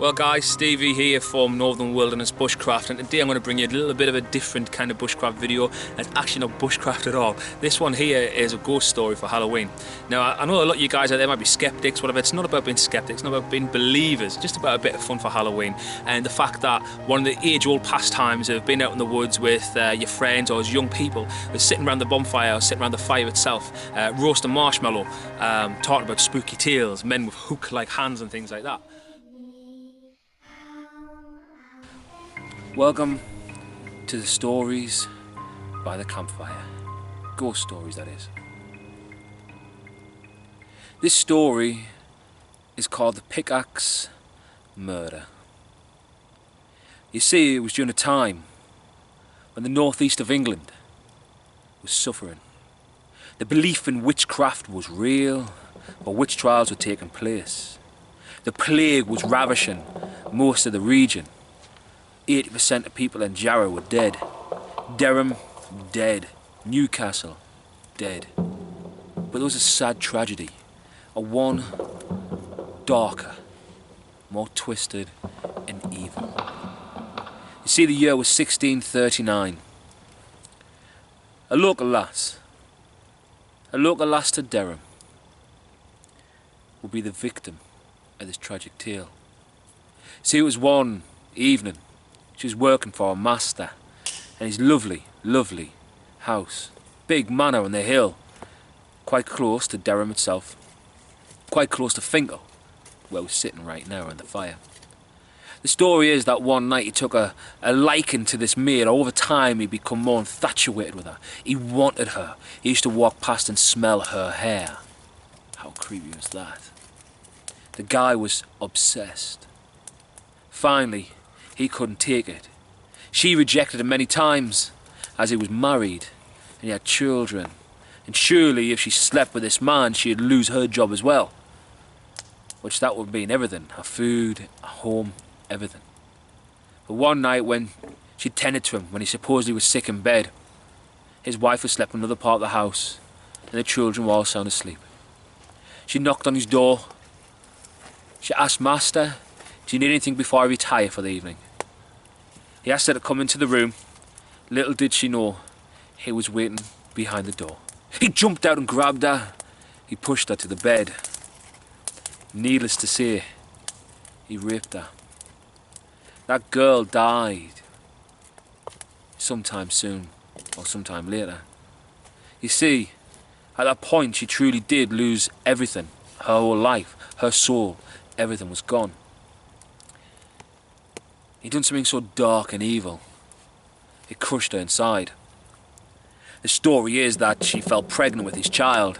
Well guys, Stevie here from Northern Wilderness Bushcraft, and today I'm going to bring you a little bit of a different kind of bushcraft video. It's actually not bushcraft at all. This one here is a ghost story for Halloween. Now I know a lot of you guys out there might be skeptics, whatever. It's not about being skeptics, it's not about being believers, it's just about a bit of fun for Halloween. And the fact that one of the age-old pastimes of being out in the woods with your friends or as young people is sitting around the bonfire or sitting around the fire itself, roasting marshmallow, talking about spooky tales, men with hook-like hands and things like that. Welcome to the stories by the campfire. Ghost stories, that is. This story is called The Pickaxe Murder. You see, it was during a time when the northeast of England was suffering. The belief in witchcraft was real, but witch trials were taking place. The plague was ravishing most of the region. 80% of people in Jarrow were dead. Durham, dead. Newcastle, dead. But there was a sad tragedy. A one darker, more twisted and evil. You see, the year was 1639. A local lass to Durham will be the victim of this tragic tale. See, it was one evening. She was working for a master and his lovely, lovely house. Big manor on the hill, quite close to Durham itself, quite close to Finchale, where we're sitting right now around the fire. The story is that one night he took a liking to this maid. Over time he'd become more infatuated with her. He wanted her. He used to walk past and smell her hair. How creepy was that? The guy was obsessed. Finally, he couldn't take it. She rejected him many times, as he was married and he had children. And surely if she slept with this man, she'd lose her job as well. Which that would mean everything, her food, her home, everything. But one night when she tended to him, when he supposedly was sick in bed, his wife had slept in another part of the house and the children were all sound asleep. She knocked on his door. She asked, "Master, do you need anything before I retire for the evening?" He asked her to come into the room. Little did she know, he was waiting behind the door. He jumped out and grabbed her. He pushed her to the bed. Needless to say, he raped her. That girl died sometime soon, or sometime later. You see, at that point she truly did lose everything. Her whole life, her soul, everything was gone. He'd done something so dark and evil, it crushed her inside. The story is that she fell pregnant with his child.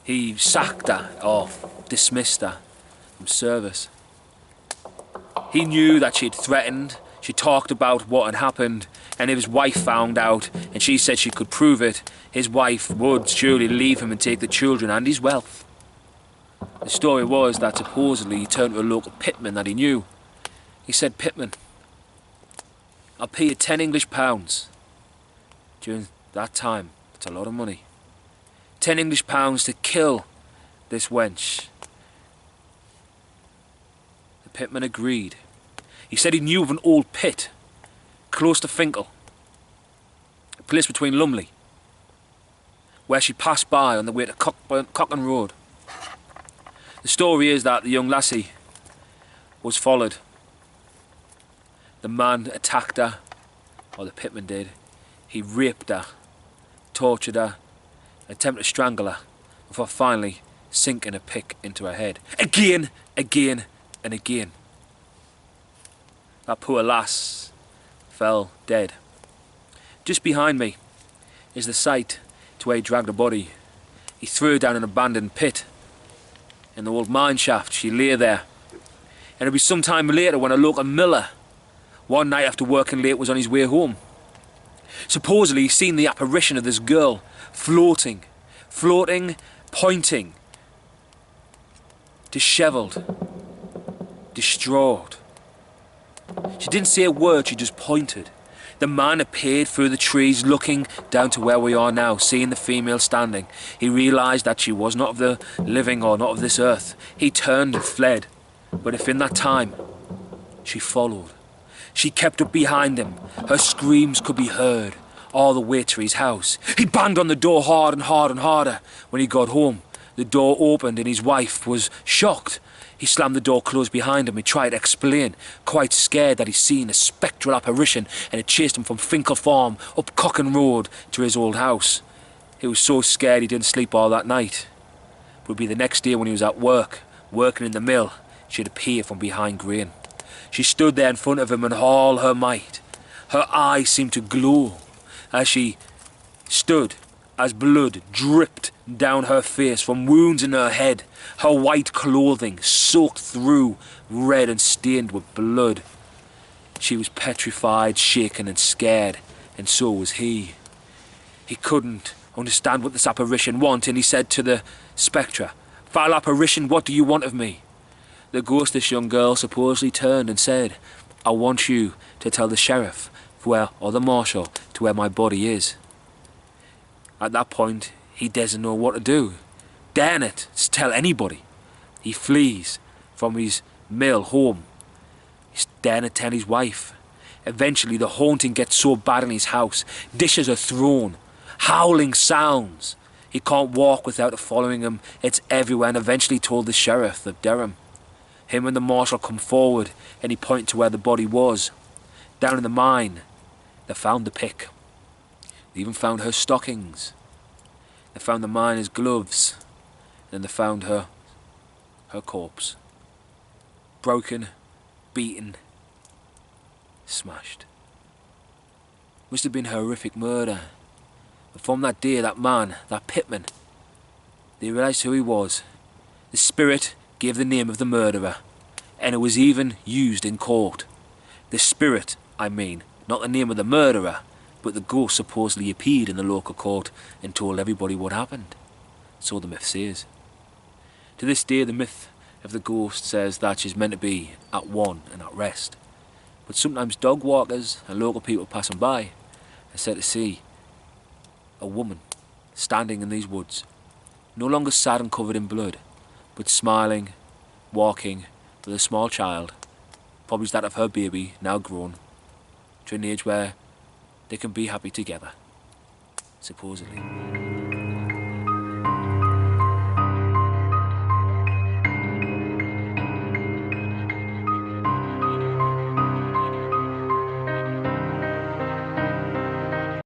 He sacked her or dismissed her from service. He knew that she'd threatened, she talked about what had happened, and if his wife found out and she said she could prove it, his wife would surely leave him and take the children and his wealth. The story was that supposedly he turned to a local pitman that he knew. He said, "Pitman, I'll pay you 10 English pounds. During that time, it's a lot of money. 10 English pounds to kill this wench." The pitman agreed. He said he knew of an old pit close to Finchale, a place between Lumley, where she passed by on the way to Cocken Road. The story is that the young lassie was followed. The man attacked her, or the pitman did. He raped her, tortured her, attempted to strangle her, before finally sinking a pick into her head. Again, again, and again. That poor lass fell dead. Just behind me is the site to where he dragged her body. He threw her down an abandoned pit. In the old mine shaft, she lay there. And it'll be some time later when a local miller, one night after working late, was on his way home. Supposedly he's seen the apparition of this girl floating, pointing, dishevelled, distraught. She didn't say a word, she just pointed. The man appeared through the trees, looking down to where we are now, seeing the female standing. He realised that she was not of the living or not of this earth. He turned and fled. But if in that time she followed, she kept up behind him, her screams could be heard all the way to his house. He banged on the door hard and hard and harder. When he got home, the door opened and his wife was shocked. He slammed the door closed behind him. He tried to explain, quite scared that he'd seen a spectral apparition and it chased him from Finchale Farm up Cocken Road to his old house. He was so scared he didn't sleep all that night. It would be the next day when he was at work, working in the mill, she'd appear from behind grain. She stood there in front of him in all her might. Her eyes seemed to glow as she stood, as blood dripped down her face from wounds in her head, her white clothing soaked through, red and stained with blood. She was petrified, shaken and scared, and so was he. He couldn't understand what this apparition wanted, and he said to the spectre, "Foul apparition, what do you want of me?" The ghostly young girl supposedly turned and said, "I want you to tell the sheriff or the marshal to where my body is." At that point, he doesn't know what to do. Daren't it to tell anybody. He flees from his mill home. He's daren't tell his wife. Eventually, the haunting gets so bad in his house, dishes are thrown, howling sounds. He can't walk without it following him. It's everywhere, and eventually told the sheriff of Durham. Him and the marshal come forward, and he pointed to where the body was. Down in the mine, they found the pick. They even found her stockings. They found the miner's gloves. And they found her corpse. Broken, beaten, smashed. Must have been a horrific murder. But from that day, that man, that pitman, they realised who he was. The spirit gave the name of the murderer, and it was even used in court. The spirit, I mean, not the name of the murderer, but the ghost supposedly appeared in the local court and told everybody what happened. So the myth says. To this day, the myth of the ghost says that she's meant to be at one and at rest. But sometimes dog walkers and local people passing by are said to see a woman standing in these woods, no longer sad and covered in blood, but smiling, walking with a small child, probably that of her baby, now grown, to an age where they can be happy together, supposedly.